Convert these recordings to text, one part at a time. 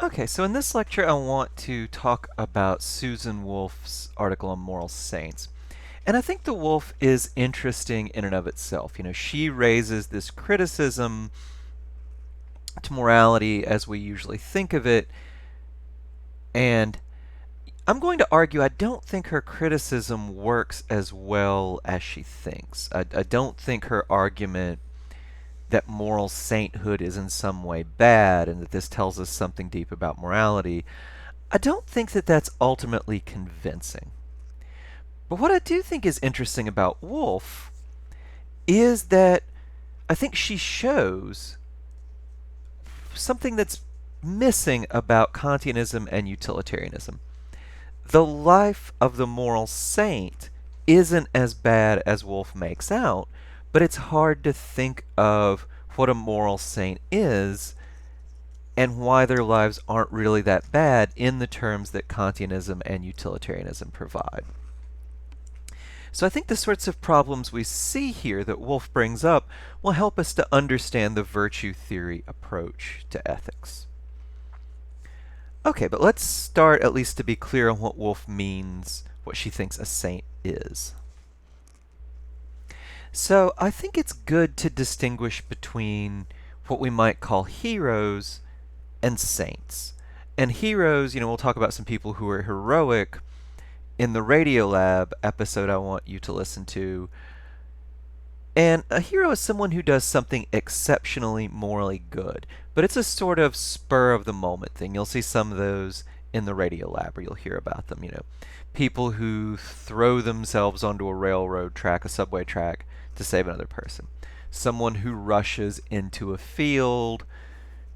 Okay, so in this lecture, I want to talk about Susan Wolf's article on moral saints. And I think the wolf is interesting in and of itself. She raises this criticism to morality as we usually think of it. And I'm going to argue I don't think her criticism works as well as she thinks. I don't think her argument that moral sainthood is in some way bad and that this tells us something deep about morality, I don't think that that's ultimately convincing. But what I do think is interesting about Wolf is that I think she shows something that's missing about Kantianism and utilitarianism. The life of the moral saint isn't as bad as Wolf makes out, but it's hard to think of what a moral saint is and why their lives aren't really that bad in the terms that Kantianism and utilitarianism provide. So I think the sorts of problems we see here that Wolf brings up will help us to understand the virtue theory approach to ethics. Okay, but let's start at least to be clear on what Wolf means, what she thinks a saint is. So I think it's good to distinguish between what we might call heroes and saints. And heroes, we'll talk about some people who are heroic. In the Radiolab episode I want you to listen to. And a hero is someone who does something exceptionally morally good, but it's a sort of spur of the moment thing. You'll see some of those in the Radiolab, or you'll hear about them, people who throw themselves onto a railroad track, a subway track, to save another person. Someone who rushes into a field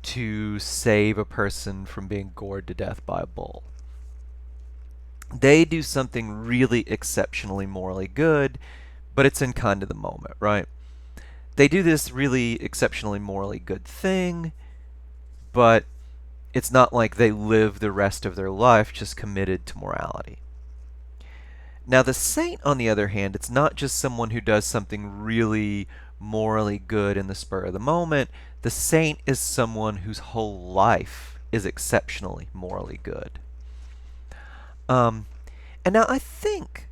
to save a person from being gored to death by a bull. They do something really exceptionally morally good, but it's in kind of the moment, right? They do this really exceptionally morally good thing, but it's not like they live the rest of their life just committed to morality. Now, the saint, on the other hand, it's not just someone who does something really morally good in the spur of the moment. The saint is someone whose whole life is exceptionally morally good. Um, and now I think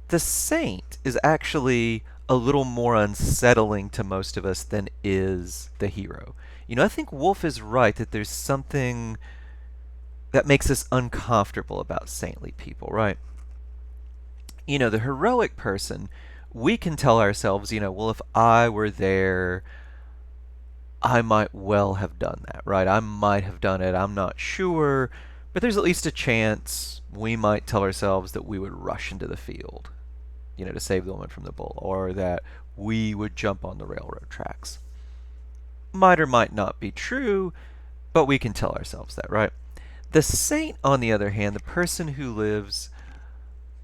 the saint is actually a little more unsettling to most of us than is the hero. I think Wolf is right that there's something that makes us uncomfortable about saintly people, right? The heroic person, we can tell ourselves, well, if I were there, I might well have done that, right? I might have done it. I'm not sure, but there's at least a chance we might tell ourselves that we would rush into the field, to save the woman from the bull, or that we would jump on the railroad tracks. Might or might not be true, but we can tell ourselves that, right? The saint, on the other hand, the person who lives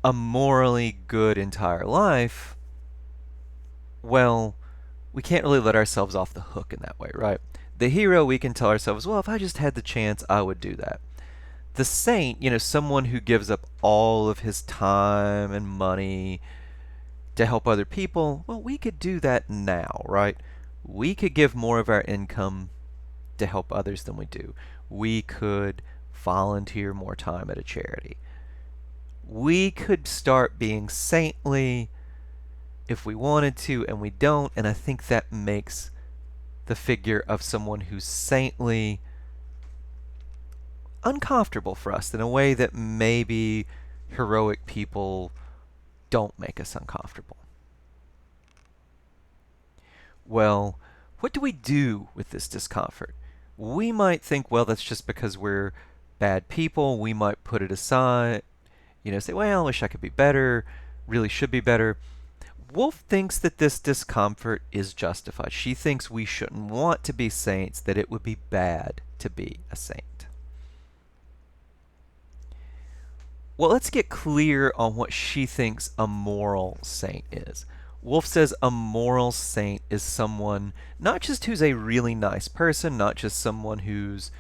a morally good entire life, well, we can't really let ourselves off the hook in that way, right? The hero, we can tell ourselves, well, if I just had the chance, I would do that. The saint, someone who gives up all of his time and money to help other people, well, we could do that now, right? We could give more of our income to help others than we do. We could volunteer more time at a charity. We could start being saintly if we wanted to, and we don't, and I think that makes the figure of someone who's saintly uncomfortable for us in a way that maybe heroic people don't make us uncomfortable. Well, what do we do with this discomfort? We might think, well, that's just because we're bad people. We might put it aside, say, well, I wish I could be better, really should be better. Wolf thinks that this discomfort is justified. She thinks we shouldn't want to be saints, that it would be bad to be a saint. Well, let's get clear on what she thinks a moral saint is. Wolf says a moral saint is someone not just who's a really nice person, not just someone who's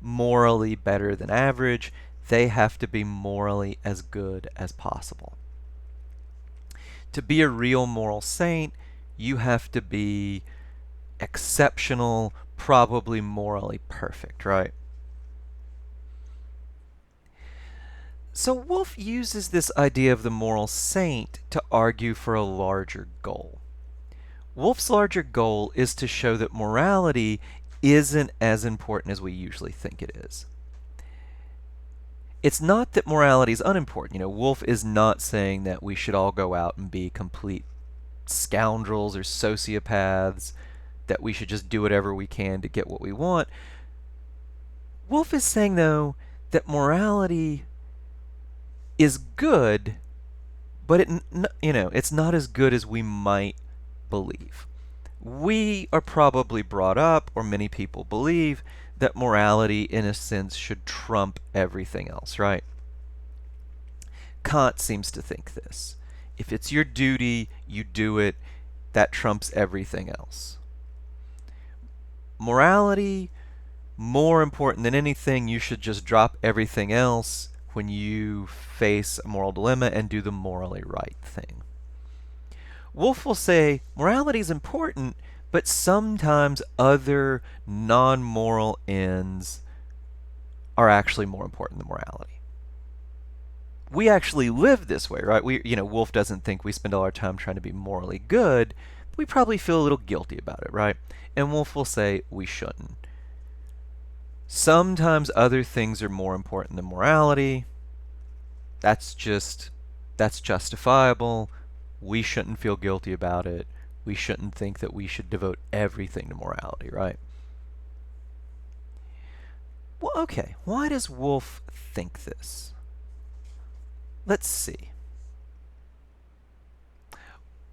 morally better than average, they have to be morally as good as possible. To be a real moral saint, you have to be exceptional, probably morally perfect, right? So Wolf uses this idea of the moral saint to argue for a larger goal. Wolf's larger goal is to show that morality isn't as important as we usually think it is. It's not that morality is unimportant. Wolf is not saying that we should all go out and be complete scoundrels or sociopaths, that we should just do whatever we can to get what we want. Wolf is saying, though, that morality is good, but it's not as good as we might believe. We are probably brought up, or many people believe, that morality, in a sense, should trump everything else, right? Kant seems to think this. If it's your duty, you do it. That trumps everything else. Morality, more important than anything, you should just drop everything else when you face a moral dilemma and do the morally right thing. Wolf will say morality is important, but sometimes other non-moral ends are actually more important than morality. We actually live this way, right? Wolf doesn't think we spend all our time trying to be morally good, but we probably feel a little guilty about it, right? And Wolf will say we shouldn't. Sometimes other things are more important than morality. That's justifiable. We shouldn't feel guilty about it. We shouldn't think that we should devote everything to morality, right? Well, okay, why does Wolf think this? Let's see.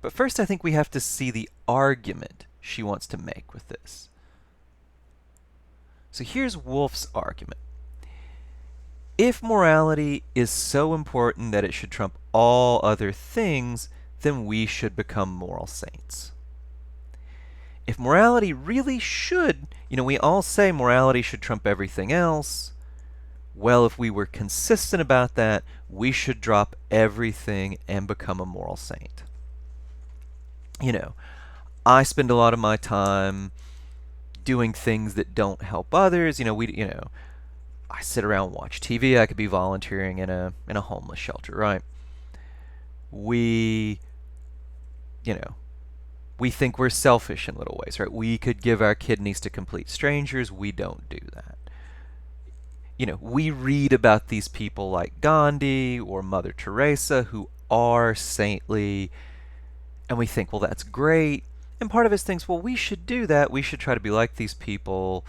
But first, I think we have to see the argument she wants to make with this. So here's Wolf's argument. If morality is so important that it should trump all other things, then we should become moral saints. If morality really should, we all say morality should trump everything else. Well, if we were consistent about that, we should drop everything and become a moral saint. I spend a lot of my time doing things that don't help others. I sit around and watch TV. I could be volunteering in a homeless shelter, right? We think we're selfish in little ways, right? We could give our kidneys to complete strangers. We don't do that. We read about these people like Gandhi or Mother Teresa who are saintly, and we think, well, that's great. And part of us thinks, well, we should do that. We should try to be like these people.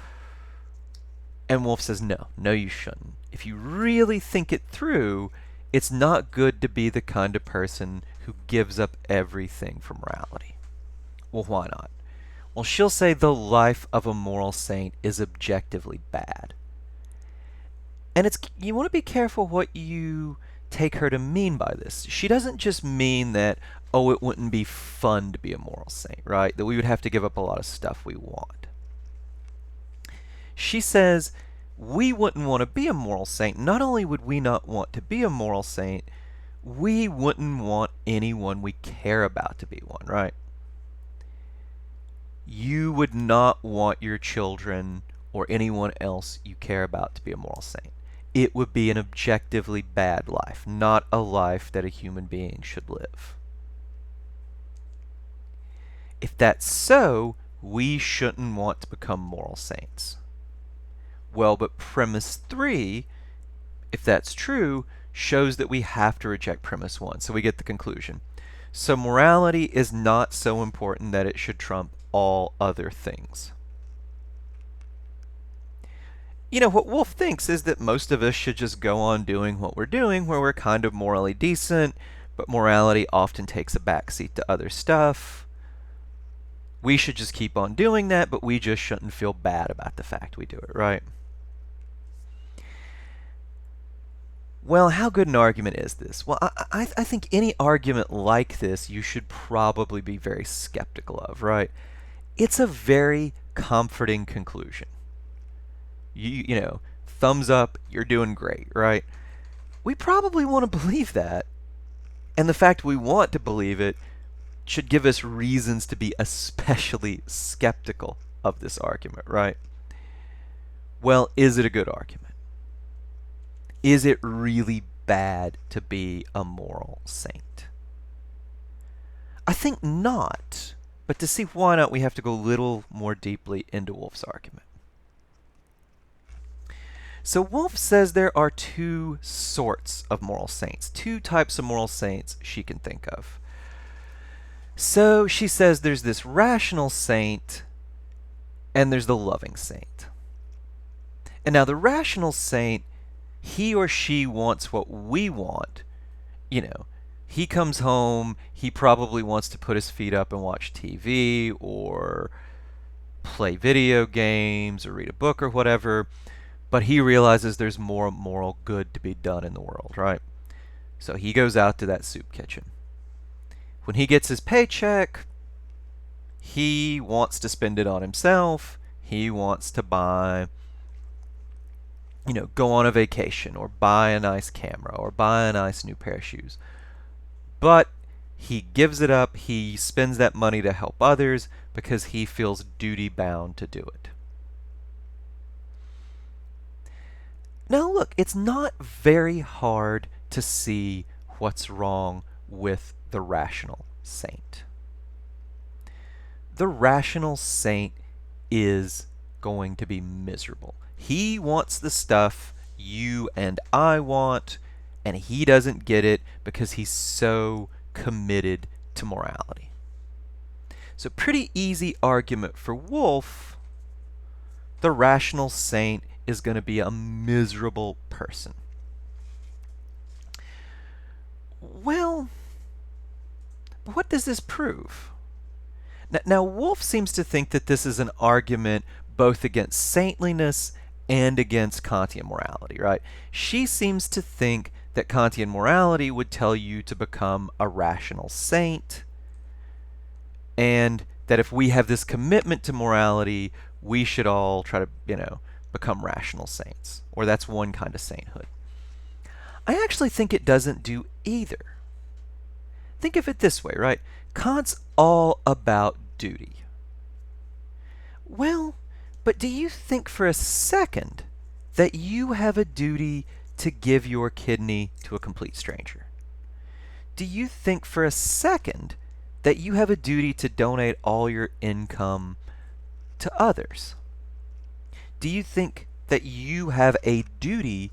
And Wolf says, no, you shouldn't. If you really think it through, it's not good to be the kind of person who gives up everything for morality. Well, why not? Well, she'll say the life of a moral saint is objectively bad. And you want to be careful what you take her to mean by this. She doesn't just mean that, it wouldn't be fun to be a moral saint, right? That we would have to give up a lot of stuff we want. She says we wouldn't want to be a moral saint. Not only would we not want to be a moral saint, we wouldn't want anyone we care about to be one, right? You would not want your children or anyone else you care about to be a moral saint. It would be an objectively bad life, not a life that a human being should live. If that's so, we shouldn't want to become moral saints. Well, but premise 3, if that's true, shows that we have to reject premise 1. So we get the conclusion. So morality is not so important that it should trump all other things. What Wolf thinks is that most of us should just go on doing what we're doing, where we're kind of morally decent, but morality often takes a backseat to other stuff. We should just keep on doing that, but we just shouldn't feel bad about the fact we do it, right? Well, how good an argument is this? Well, I think any argument like this you should probably be very skeptical of, right? It's a very comforting conclusion. Thumbs up, you're doing great, right? We probably want to believe that. And the fact we want to believe it should give us reasons to be especially skeptical of this argument, right? Well, is it a good argument? Is it really bad to be a moral saint? I think not. But to see why not, we have to go a little more deeply into Wolff's argument. So Wolff says there are two sorts of moral saints, two types of moral saints she can think of. So she says there's this rational saint and there's the loving saint. And now the rational saint, he or she wants what we want. You know, he comes home, he probably wants to put his feet up and watch TV or play video games or read a book or whatever, but he realizes there's more moral good to be done in the world, right? So he goes out to that soup kitchen. When he gets his paycheck, he wants to spend it on himself. He wants to buy, go on a vacation or buy a nice camera or buy a nice new pair of shoes. But he gives it up. He spends that money to help others because he feels duty bound to do it. Now look, it's not very hard to see what's wrong with the rational saint. The rational saint is going to be miserable. He wants the stuff you and I want, and he doesn't get it because he's so committed to morality. So pretty easy argument for Wolff. The rational saint is going to be a miserable person. Well, what does this prove? Now, Wolff seems to think that this is an argument both against saintliness and against Kantian morality, right? She seems to think that Kantian morality would tell you to become a rational saint, and that if we have this commitment to morality, we should all try to, become rational saints, or that's one kind of sainthood. I actually think it doesn't do either. Think of it this way, right? Kant's all about duty. Well, but do you think for a second that you have a duty to give your kidney to a complete stranger? Do you think for a second that you have a duty to donate all your income to others? Do you think that you have a duty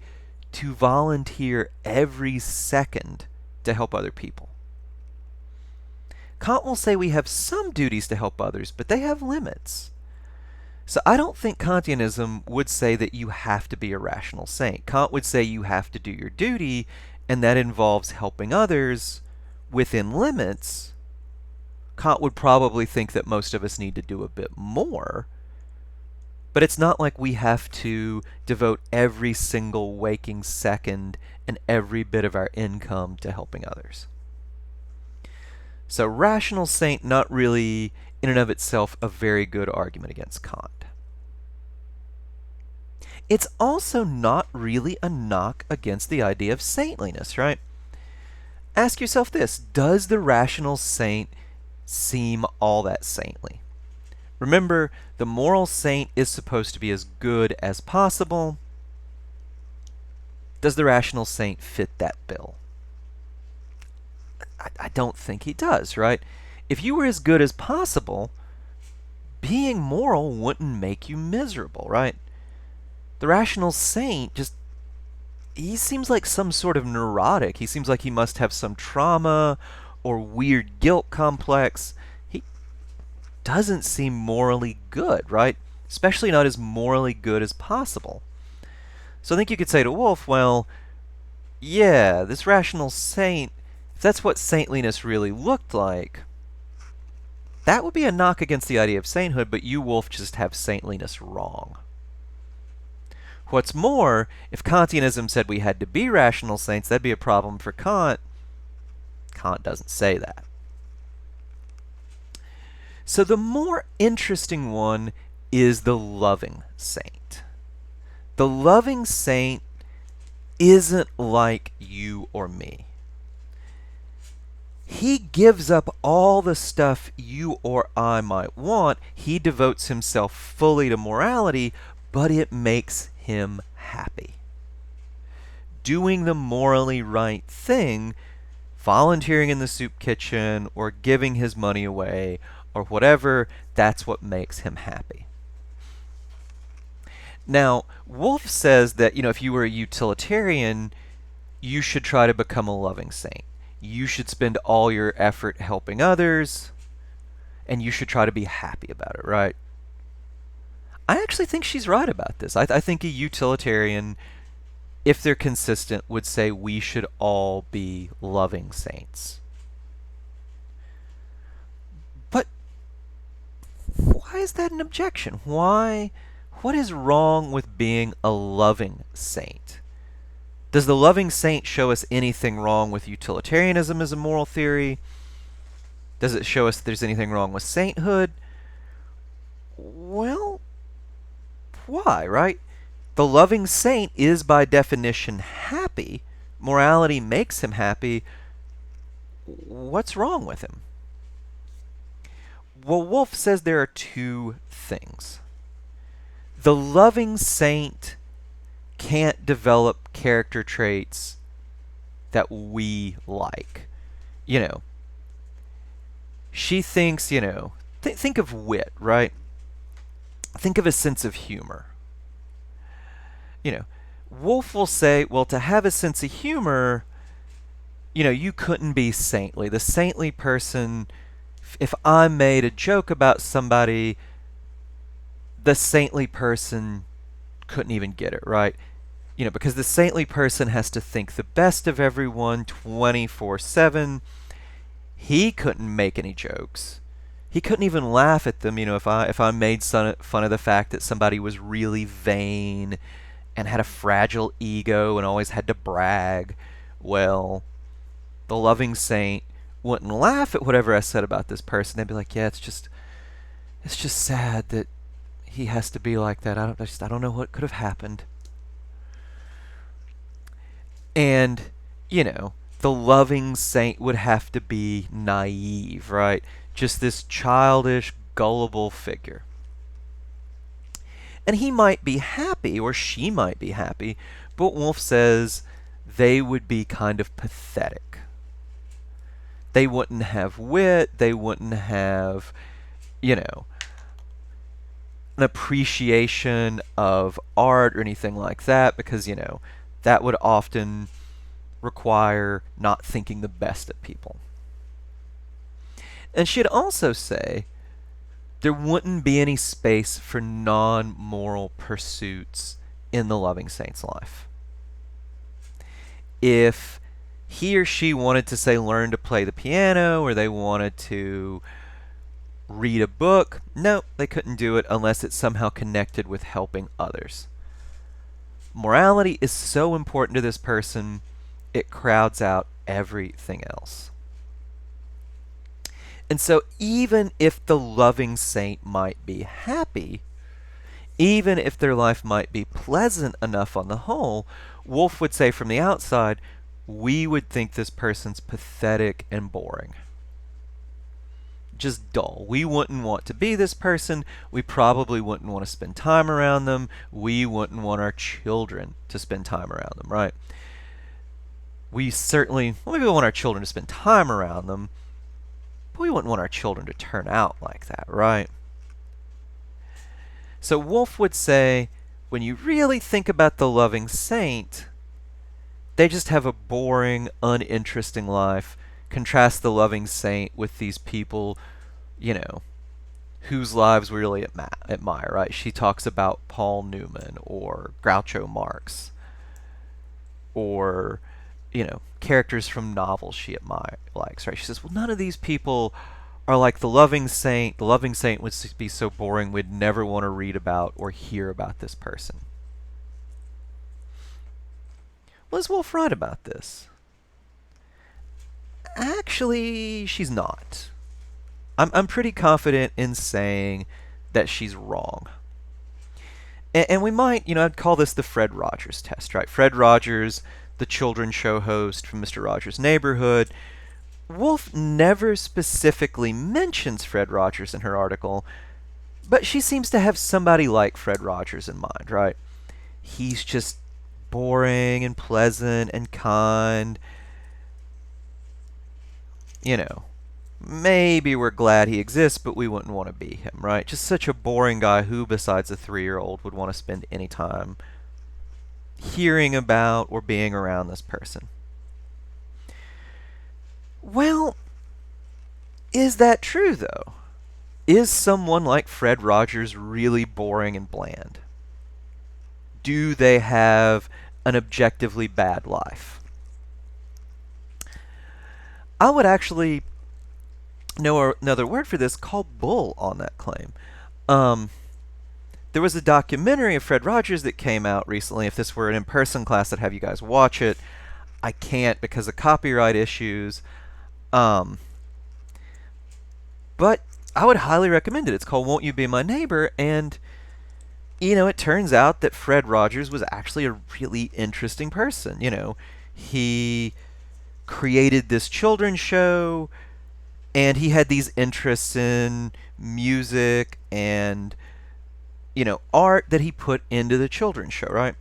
to volunteer every second to help other people? Kant will say we have some duties to help others, but they have limits. So I don't think Kantianism would say that you have to be a rational saint. Kant would say you have to do your duty, and that involves helping others within limits. Kant would probably think that most of us need to do a bit more, but it's not like we have to devote every single waking second and every bit of our income to helping others. So rational saint, not really in and of itself a very good argument against Kant. It's also not really a knock against the idea of saintliness, right? Ask yourself this: does the rational saint seem all that saintly? Remember, the moral saint is supposed to be as good as possible. Does the rational saint fit that bill? I don't think he does, right? If you were as good as possible, being moral wouldn't make you miserable, right? The rational saint he seems like some sort of neurotic. He seems like he must have some trauma or weird guilt complex. He doesn't seem morally good, right? Especially not as morally good as possible. So I think you could say to Wolff, well, yeah, this rational saint, if that's what saintliness really looked like, that would be a knock against the idea of sainthood, but you, Wolff, just have saintliness wrong. What's more, if Kantianism said we had to be rational saints, that'd be a problem for Kant. Kant doesn't say that. So the more interesting one is the loving saint. The loving saint isn't like you or me. He gives up all the stuff you or I might want. He devotes himself fully to morality, but it makes him happy. doing the morally right thing, volunteering in the soup kitchen or giving his money away or whatever, that's what makes him happy. Now, Wolf says that, if you were a utilitarian, you should try to become a loving saint. You should spend all your effort helping others, and you should try to be happy about it, right? I actually think she's right about this. I think a utilitarian, if they're consistent, would say we should all be loving saints. But why is that an objection? What is wrong with being a loving saint? Does the loving saint show us anything wrong with utilitarianism as a moral theory? Does it show us that there's anything wrong with sainthood? Well, why, right? The loving saint is by definition happy. Morality makes him happy. What's wrong with him? Well, Wolf says there are two things. The loving saint can't develop character traits that we like. She thinks, think of wit, right? Think of a sense of humor. Wolf will say, well, to have a sense of humor, you couldn't be saintly. The saintly person, if I made a joke about somebody, the saintly person couldn't even get it, right? Because the saintly person has to think the best of everyone 24/7. He couldn't make any jokes. He couldn't even laugh at them, if I made fun of the fact that somebody was really vain and had a fragile ego and always had to brag. Well, the loving saint wouldn't laugh at whatever I said about this person. They'd be like, yeah, it's just sad that he has to be like that. I don't know what could have happened. And, the loving saint would have to be naive, right? Just this childish, gullible figure. And he might be happy, or she might be happy, but Wolf says they would be kind of pathetic. They wouldn't have wit, they wouldn't have, an appreciation of art or anything like that, because, that would often require not thinking the best of people. And she'd also say there wouldn't be any space for non-moral pursuits in the loving saint's life. If he or she wanted to, say, learn to play the piano, or they wanted to read a book, no, they couldn't do it unless it's somehow connected with helping others. Morality is so important to this person, it crowds out everything else. And so even if the loving saint might be happy, even if their life might be pleasant enough on the whole, Wolf would say from the outside, we would think this person's pathetic and boring. Just dull. We wouldn't want to be this person. We probably wouldn't want to spend time around them. We wouldn't want our children to spend time around them, right? We certainly, maybe we want our children to spend time around them, but we wouldn't want our children to turn out like that, right? So Wolf would say, when you really think about the loving saint, they just have a boring, uninteresting life. Contrast the loving saint with these people, whose lives we really admire, right? She talks about Paul Newman or Groucho Marx or, characters from novels she likes, right? She says, well, none of these people are like the loving saint. The loving saint would be so boring we'd never want to read about or hear about this person. Well, is Wolf right about this? Actually, she's not. I'm pretty confident in saying that she's wrong. And we might, I'd call this the Fred Rogers test, right? Fred Rogers, the children's show host from Mr. Rogers' Neighborhood. Wolf never specifically mentions Fred Rogers in her article, but she seems to have somebody like Fred Rogers in mind, right? He's just boring and pleasant and kind. You know, maybe we're glad he exists, but we wouldn't want to be him, right? Just such a boring guy. Who besides a 3-year-old would want to spend any time hearing about or being around this person? Well, is that true, though? Is someone like Fred Rogers really boring and bland? Do they have an objectively bad life? I would actually know another word for this, call bull on that claim. There was a documentary of Fred Rogers that came out recently. If this were an in-person class, I'd have you guys watch it. I can't because of copyright issues. But I would highly recommend it. It's called Won't You Be My Neighbor? And, it turns out that Fred Rogers was actually a really interesting person. He created this children's show, and he had these interests in music and, art that he put into the children's show, right?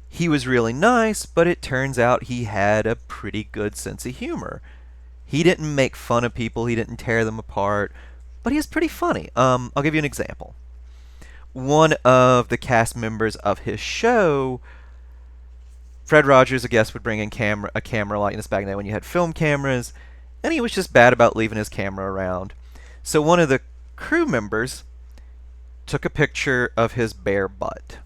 He was really nice, but it turns out he had a pretty good sense of humor. He didn't make fun of people, he didn't tear them apart, but he was pretty funny. I'll give you an example. One of the cast members of his show, Fred Rogers, I guess, would bring in a camera like this back then when you had film cameras, and he was just bad about leaving his camera around. So one of the crew members took a picture of his bare butt.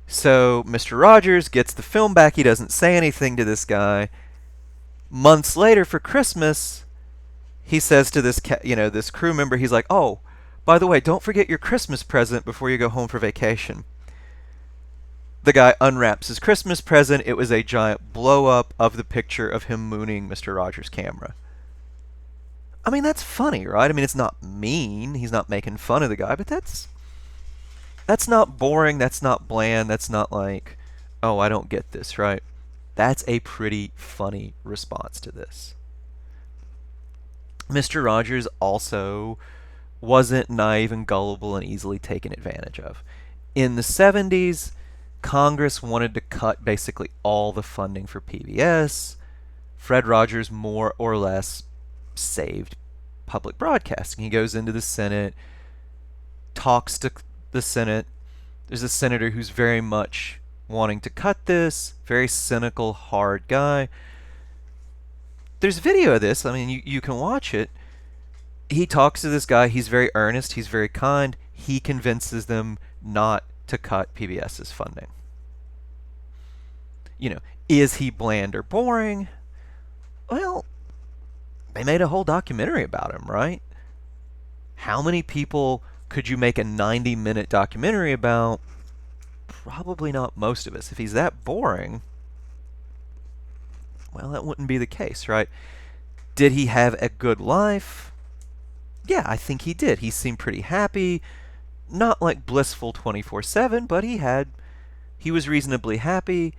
So Mr. Rogers gets the film back. He doesn't say anything to this guy. Months later for Christmas, he says to this crew member, he's like, "Oh, by the way, don't forget your Christmas present before you go home for vacation." The guy unwraps his Christmas present. It was a giant blow-up of the picture of him mooning Mr. Rogers' camera. I mean, that's funny, right? I mean, it's not mean. He's not making fun of the guy, but that's not boring. That's not bland. That's not like, oh, I don't get this, right? That's a pretty funny response to this. Mr. Rogers also wasn't naive and gullible and easily taken advantage of. In the 70s, Congress wanted to cut basically all the funding for PBS. Fred Rogers more or less saved public broadcasting. He goes into the Senate, talks to the Senate. There's a senator who's very much wanting to cut this, very cynical, hard guy. There's video of this. I mean, you can watch it. He talks to this guy. He's very earnest. He's very kind. He convinces them not to cut PBS's funding. Is he bland or boring? Well, they made a whole documentary about him, right? How many people could you make a 90-minute documentary about? Probably not most of us. If he's that boring, well, that wouldn't be the case, right? Did he have a good life? Yeah, I think he did. He seemed pretty happy. Not like blissful 24/7, but he was reasonably happy,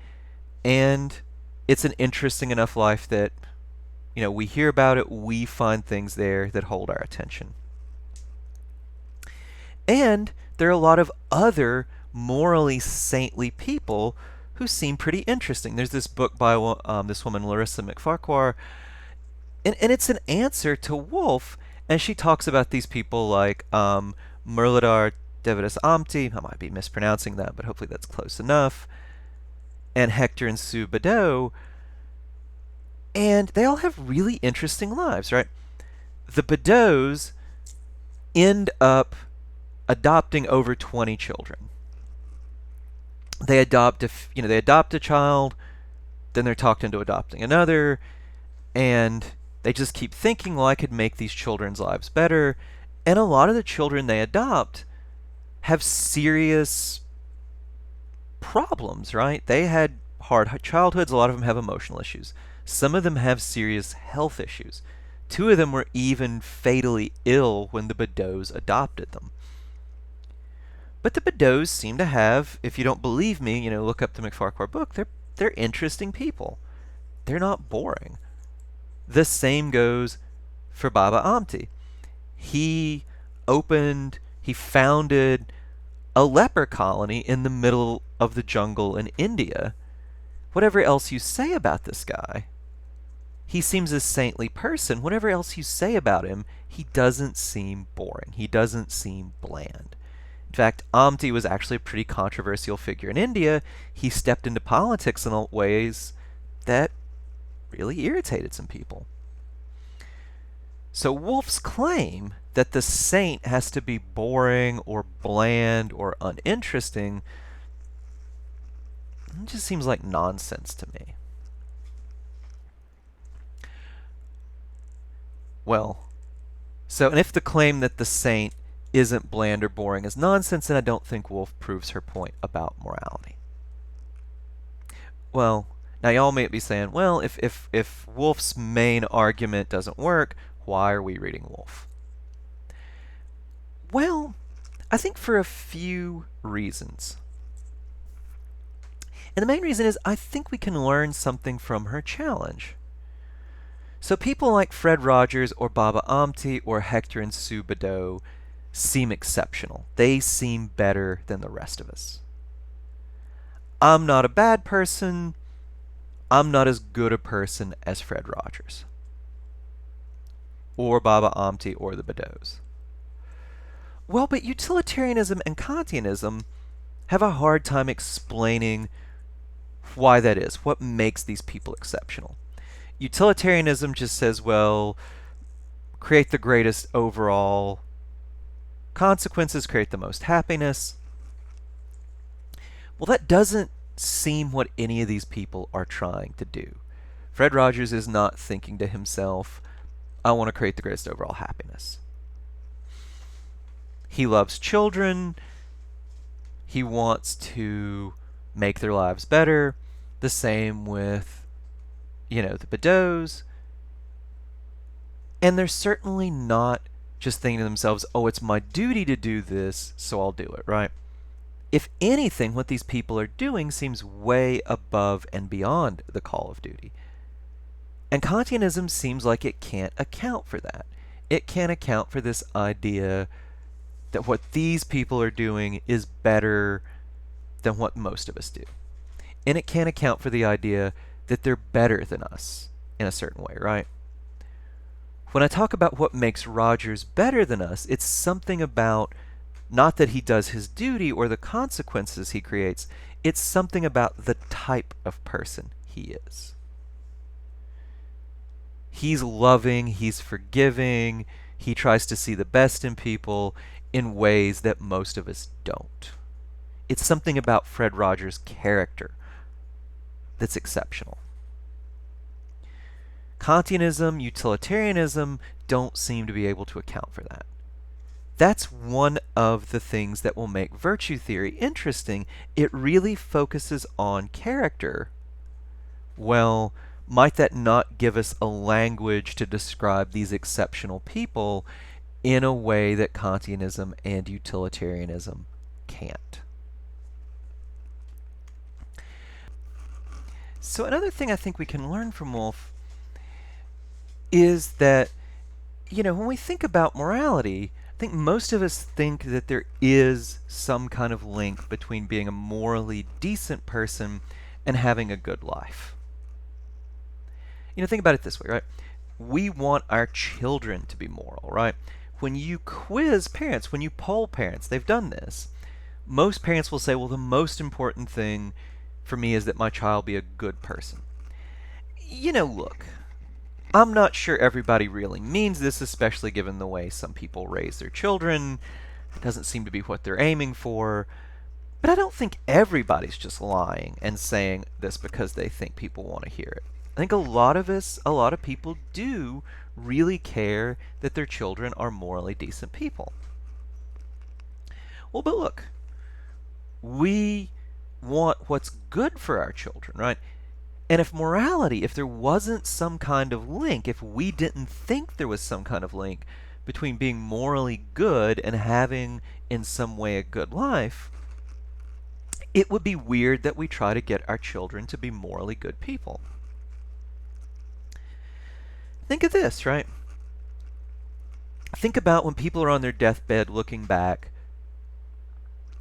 and it's an interesting enough life that, we hear about it, we find things there that hold our attention. And there are a lot of other morally saintly people who seem pretty interesting. There's this book by this woman, Larissa McFarquhar, and it's an answer to Woolf, and she talks about these people like Murladhar Devidas Amti, I might be mispronouncing that, but hopefully that's close enough, and Hector and Sue Badeau, and they all have really interesting lives, right? The Badeaus end up adopting over 20 children. They adopt a child, then they're talked into adopting another, and they just keep thinking, well, I could make these children's lives better. And a lot of the children they adopt have serious problems, right? They had hard childhoods. A lot of them have emotional issues. Some of them have serious health issues. 2 of them were even fatally ill when the Badeaus adopted them. But the Badeaus seem to have, if you don't believe me, look up the McFarquhar book, they're interesting people. They're not boring. The same goes for Baba Amti. He founded a leper colony in the middle of the jungle in India. Whatever else you say about this guy, he seems a saintly person. Whatever else you say about him, he doesn't seem boring. He doesn't seem bland. In fact, Amti was actually a pretty controversial figure in India. He stepped into politics in ways that really irritated some people. So Woolf's claim that the saint has to be boring or bland or uninteresting just seems like nonsense to me. Well, and if the claim that the saint isn't bland or boring is nonsense, then I don't think Woolf proves her point about morality. Well, now y'all may be saying, well, if Woolf's main argument doesn't work, why are we reading Woolf? Well, I think for a few reasons. And the main reason is I think we can learn something from her challenge. So people like Fred Rogers or Baba Amti or Hector and Sue Badeau seem exceptional. They seem better than the rest of us. I'm not a bad person. I'm not as good a person as Fred Rogers or Baba Amti or the Badeaus. Well, but utilitarianism and Kantianism have a hard time explaining why that is, what makes these people exceptional. Utilitarianism just says, well, create the greatest overall consequences, create the most happiness. Well, that doesn't seem what any of these people are trying to do. Fred Rogers is not thinking to himself, I want to create the greatest overall happiness. He loves children. He wants to make their lives better. The same with, the Badeaus. And they're certainly not just thinking to themselves, oh, it's my duty to do this, so I'll do it, right? If anything, what these people are doing seems way above and beyond the call of duty. And Kantianism seems like it can't account for that. It can't account for this idea that what these people are doing is better than what most of us do. And it can't account for the idea that they're better than us in a certain way, right? When I talk about what makes Rogers better than us, it's something about not that he does his duty or the consequences he creates, it's something about the type of person he is. He's loving, he's forgiving, he tries to see the best in people in ways that most of us don't. It's something about Fred Rogers' character that's exceptional. Kantianism, utilitarianism don't seem to be able to account for that. That's one of the things that will make virtue theory interesting. It really focuses on character. Well, might that not give us a language to describe these exceptional people in a way that Kantianism and utilitarianism can't? So another thing I think we can learn from Woolf is that, when we think about morality, I think most of us think that there is some kind of link between being a morally decent person and having a good life. Think about it this way, right? We want our children to be moral, right? When you quiz parents, when you poll parents, they've done this. Most parents will say, well, the most important thing for me is that my child be a good person. Look, I'm not sure everybody really means this, especially given the way some people raise their children. It doesn't seem to be what they're aiming for. But I don't think everybody's just lying and saying this because they think people want to hear it. I think a lot of people do really care that their children are morally decent people. Well, but look, we want what's good for our children, right? And if there wasn't some kind of link, if we didn't think there was some kind of link between being morally good and having in some way a good life, it would be weird that we try to get our children to be morally good people. Think of this, right? Think about when people are on their deathbed looking back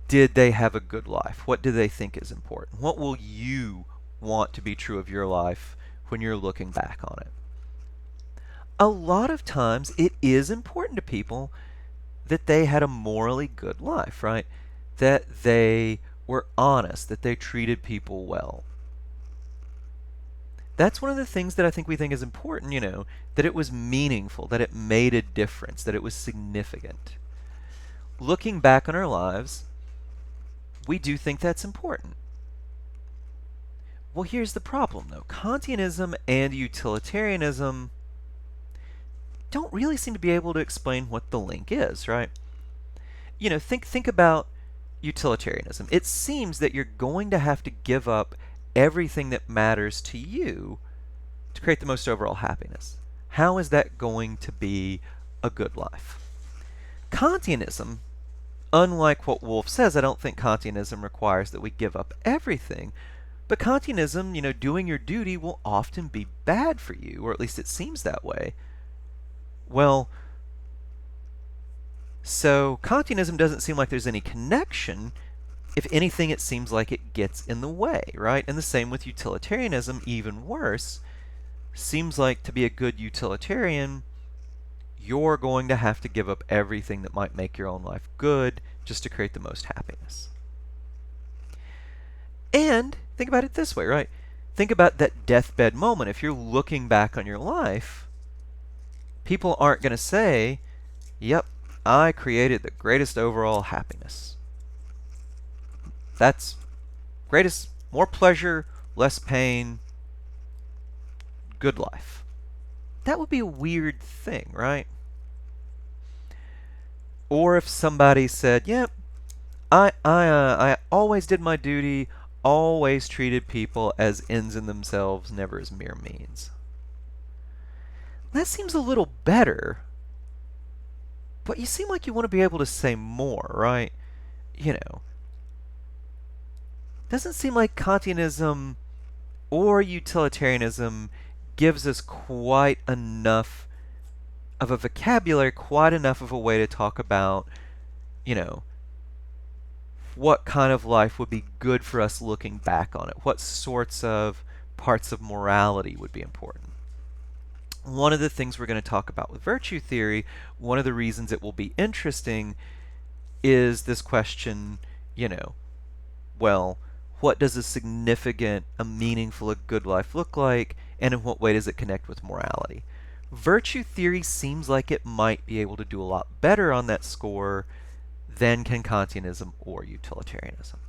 did they have a good life? What do they think is important? What will you want to be true of your life when you're looking back on it? A lot of times it is important to people that they had a morally good life, right? That they were honest, that they treated people well. That's one of the things that I think we think is important, that it was meaningful, that it made a difference, that it was significant. Looking back on our lives, we do think that's important. Well, here's the problem, though. Kantianism and utilitarianism don't really seem to be able to explain what the link is, right? Think about utilitarianism. It seems that you're going to have to give up everything that matters to you to create the most overall happiness. How is that going to be a good life? Kantianism, unlike what Wolff says, I don't think Kantianism requires that we give up everything. But Kantianism, doing your duty will often be bad for you, or at least it seems that way. Well, so Kantianism doesn't seem like there's any connection. If anything, it seems like it gets in the way, right? And the same with utilitarianism, even worse. Seems like to be a good utilitarian, you're going to have to give up everything that might make your own life good just to create the most happiness. And think about it this way, right? Think about that deathbed moment. If you're looking back on your life, people aren't going to say, yep, I created the greatest overall happiness. That's greatest, more pleasure, less pain, good life. That would be a weird thing, right? Or if somebody said, yep, I always did my duty, always treated people as ends in themselves, never as mere means. That seems a little better, but you seem like you want to be able to say more, right? Doesn't seem like Kantianism or utilitarianism gives us quite enough of a vocabulary, quite enough of a way to talk about, what kind of life would be good for us looking back on it. What sorts of parts of morality would be important. One of the things we're going to talk about with virtue theory, one of the reasons it will be interesting is this question, well, what does a significant, a meaningful, a good life look like, and in what way does it connect with morality? Virtue theory seems like it might be able to do a lot better on that score than can Kantianism or utilitarianism.